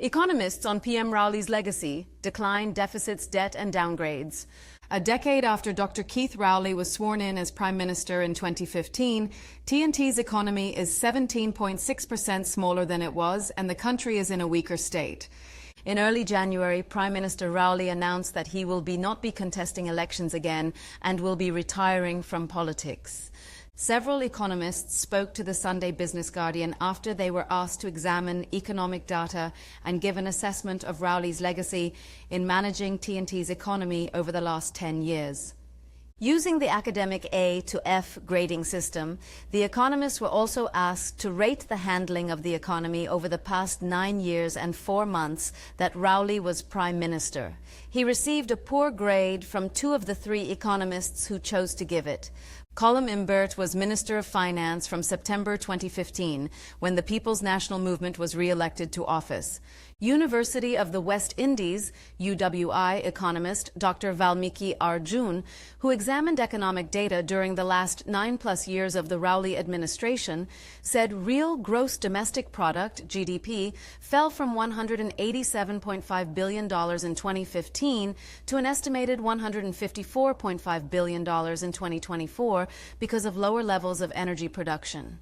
Economists on PM Rowley's legacy: decline, deficits, debt, and downgrades. A decade after Dr. Keith Rowley was sworn in as Prime Minister in 2015, TNT's economy is 17.6% smaller than it was, and the country is in a weaker state. In early January, Prime Minister Rowley announced that he will not be contesting elections again and will be retiring from politics. Several economists spoke to the Sunday Business Guardian after they were asked to examine economic data and give an assessment of Rowley's legacy in managing TNT's economy over the last 10 years. Using the academic A to F grading system, the economists were also asked to rate the handling of the economy over the past 9 years and 4 months that Rowley was Prime Minister. He received a poor grade from 2 of the 3 economists who chose to give it. Colm Imbert was Minister of Finance from September 2015, when the People's National Movement was re-elected to office. University of the West Indies, UWI economist Dr. Valmiki Arjun, who examined economic data during the last 9+ years of the Rowley administration, said real gross domestic product, GDP, fell from $187.5 billion in 2015 to an estimated $154.5 billion in 2024 because of lower levels of energy production.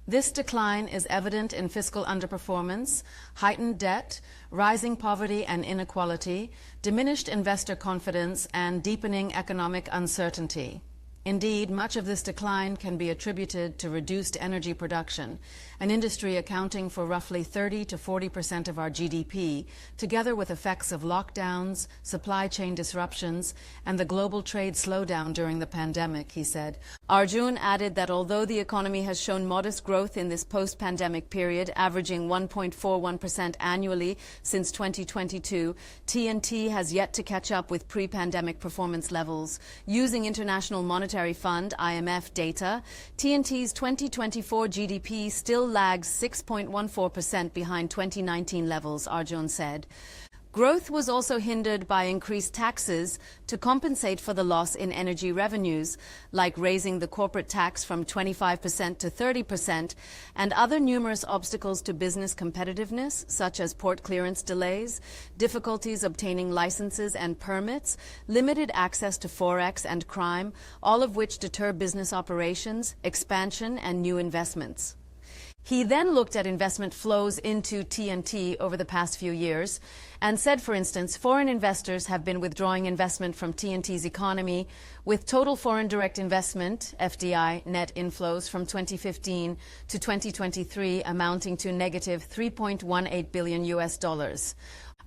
This decline is evident in fiscal underperformance, heightened debt, rising poverty and inequality, diminished investor confidence, and deepening economic uncertainty. Indeed, much of this decline can be attributed to reduced energy production, an industry accounting for roughly 30 to 40% of our GDP, together with effects of lockdowns, supply chain disruptions, and the global trade slowdown during the pandemic, he said. Arjun added that although the economy has shown modest growth in this post-pandemic period, averaging 1.41% annually since 2022, TNT has yet to catch up with pre-pandemic performance levels. Using International Monetary Fund (IMF) data, TNT's 2024 GDP still lags 6.14% behind 2019 levels, Arjun said. Growth was also hindered by increased taxes to compensate for the loss in energy revenues, like raising the corporate tax from 25% to 30%, and other numerous obstacles to business competitiveness, such as port clearance delays, difficulties obtaining licenses and permits, limited access to forex and crime, all of which deter business operations, expansion, and new investments. He then looked at investment flows into TNT over the past few years and said, for instance, foreign investors have been withdrawing investment from TNT's economy, with total foreign direct investment, FDI, net inflows from 2015 to 2023 amounting to negative $3.18 billion.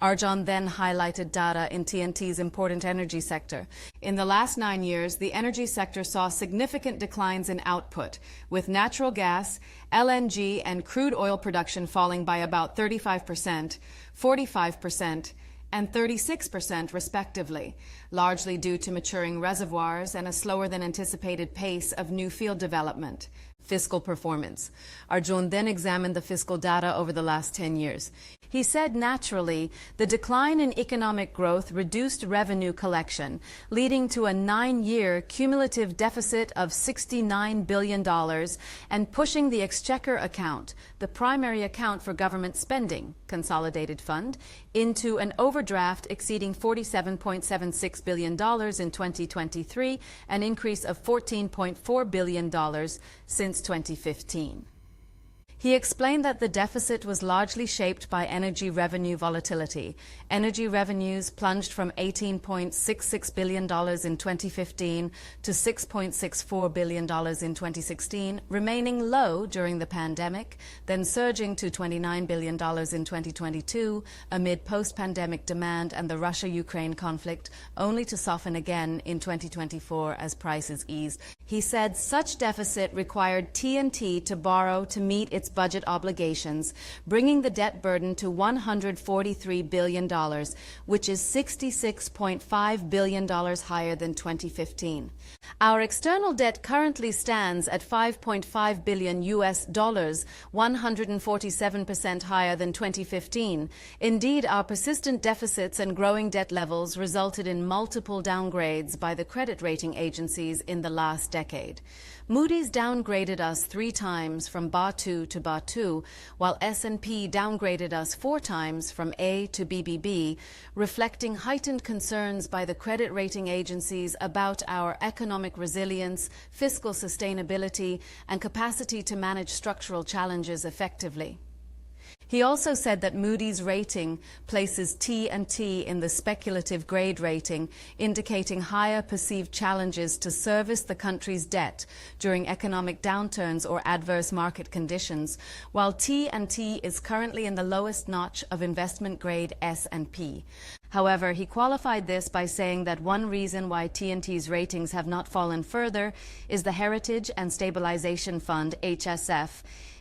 Arjun then highlighted data in TNT's important energy sector. In the last 9 years, the energy sector saw significant declines in output, with natural gas, LNG, and crude oil production falling by about 35%, 45%, and 36% respectively, largely due to maturing reservoirs and a slower than anticipated pace of new field development. Fiscal performance. Arjun then examined the fiscal data over the last 10 years. He said, naturally, the decline in economic growth reduced revenue collection, leading to a 9-year cumulative deficit of $69 billion and pushing the exchequer account, the primary account for government spending, consolidated fund, into an overdraft exceeding $47.76 billion in 2023, an increase of $14.4 billion since 2015. He explained that the deficit was largely shaped by energy revenue volatility. Energy revenues plunged from $18.66 billion in 2015 to $6.64 billion in 2016, remaining low during the pandemic, then surging to $29 billion in 2022 amid post-pandemic demand and the Russia-Ukraine conflict, only to soften again in 2024 as prices eased. He said such deficit required TNT to borrow to meet its budget obligations, bringing the debt burden to $143 billion, which is $66.5 billion higher than 2015. Our external debt currently stands at $5.5 billion, 147% higher than 2015. Indeed, our persistent deficits and growing debt levels resulted in multiple downgrades by the credit rating agencies in the last decade. decade. Moody's downgraded us 3 times from Ba2 to Ba2, while S&P downgraded us 4 times from A to BBB, reflecting heightened concerns by the credit rating agencies about our economic resilience, fiscal sustainability, and capacity to manage structural challenges effectively. He also said that Moody's rating places T&T in the speculative grade rating, indicating higher perceived challenges to service the country's debt during economic downturns or adverse market conditions, while T&T is currently in the lowest notch of investment grade S&P. However, he qualified this by saying that one reason why T&T's ratings have not fallen further is the Heritage and Stabilization Fund, HSF,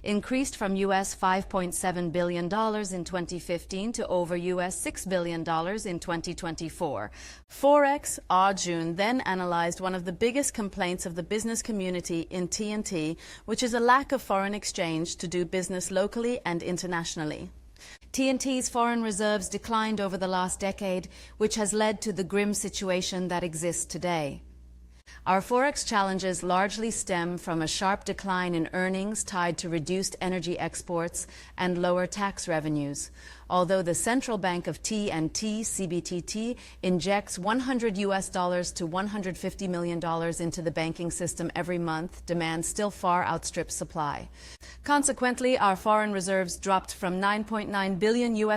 increased from US $5.7 billion in 2015 to over US $6 billion in 2024. Forex Arjun then analyzed one of the biggest complaints of the business community in T&T, which is a lack of foreign exchange to do business locally and internationally. T&T's foreign reserves declined over the last decade, which has led to the grim situation that exists today. Our forex challenges largely stem from a sharp decline in earnings tied to reduced energy exports and lower tax revenues. Although the central bank of T&T, CBTT, injects $100 to $150 million into the banking system every month, demand still far outstrips supply. Consequently, our foreign reserves dropped from $9.9 billion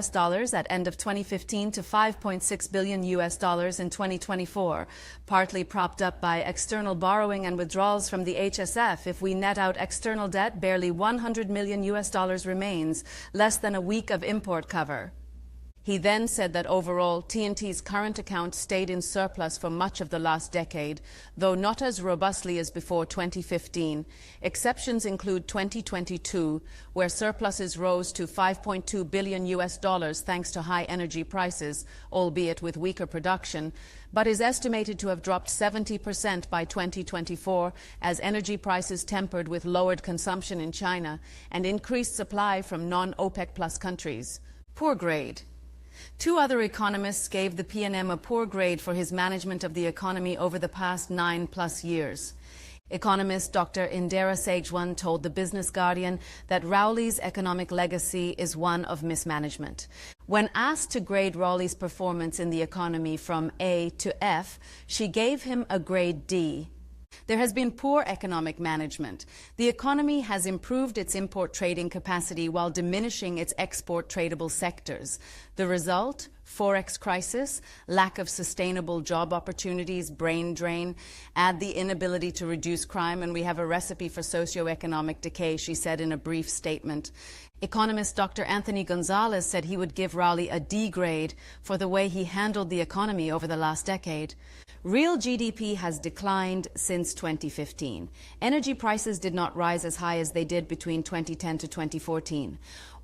at end of 2015 to $5.6 billion in 2024, partly propped up by external borrowing and withdrawals from the HSF. If we net out external debt, barely $100 million remains, less than a week of import cover. He then said that overall, T&T's current account stayed in surplus for much of the last decade, though not as robustly as before 2015. Exceptions include 2022, where surpluses rose to $5.2 billion thanks to high energy prices, albeit with weaker production, but is estimated to have dropped 70% by 2024 as energy prices tempered with lowered consumption in China and increased supply from non-OPEC plus countries. Poor grade. 2 other economists gave the PNM a poor grade for his management of the economy over the past 9+ years. Economist Dr. Indira Sejwan told the Business Guardian that Rowley's economic legacy is one of mismanagement. When asked to grade Rowley's performance in the economy from A to F, she gave him a grade D. There has been poor economic management. The economy has improved its import trading capacity while diminishing its export tradable sectors. The result? Forex crisis, lack of sustainable job opportunities, brain drain, add the inability to reduce crime, and we have a recipe for socioeconomic decay, she said in a brief statement. Economist Dr. Anthony Gonzalez said he would give Rowley a D grade for the way he handled the economy over the last decade. Real GDP has declined since 2015. Energy prices did not rise as high as they did between 2010 to 2014.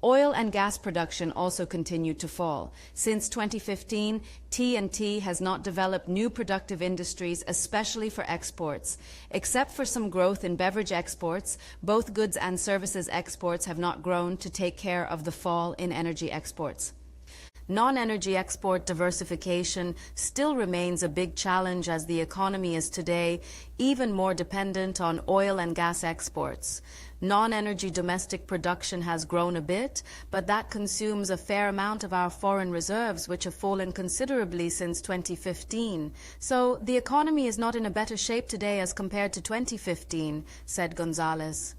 Oil and gas production also continued to fall. Since 2015, T&T has not developed new productive industries, especially for exports. Except for some growth in beverage exports, both goods and services exports have not grown to take care of the fall in energy exports. Non-energy export diversification still remains a big challenge as the economy is today even more dependent on oil and gas exports. Non-energy domestic production has grown a bit, but that consumes a fair amount of our foreign reserves, which have fallen considerably since 2015. So the economy is not in a better shape today as compared to 2015, said Gonzalez.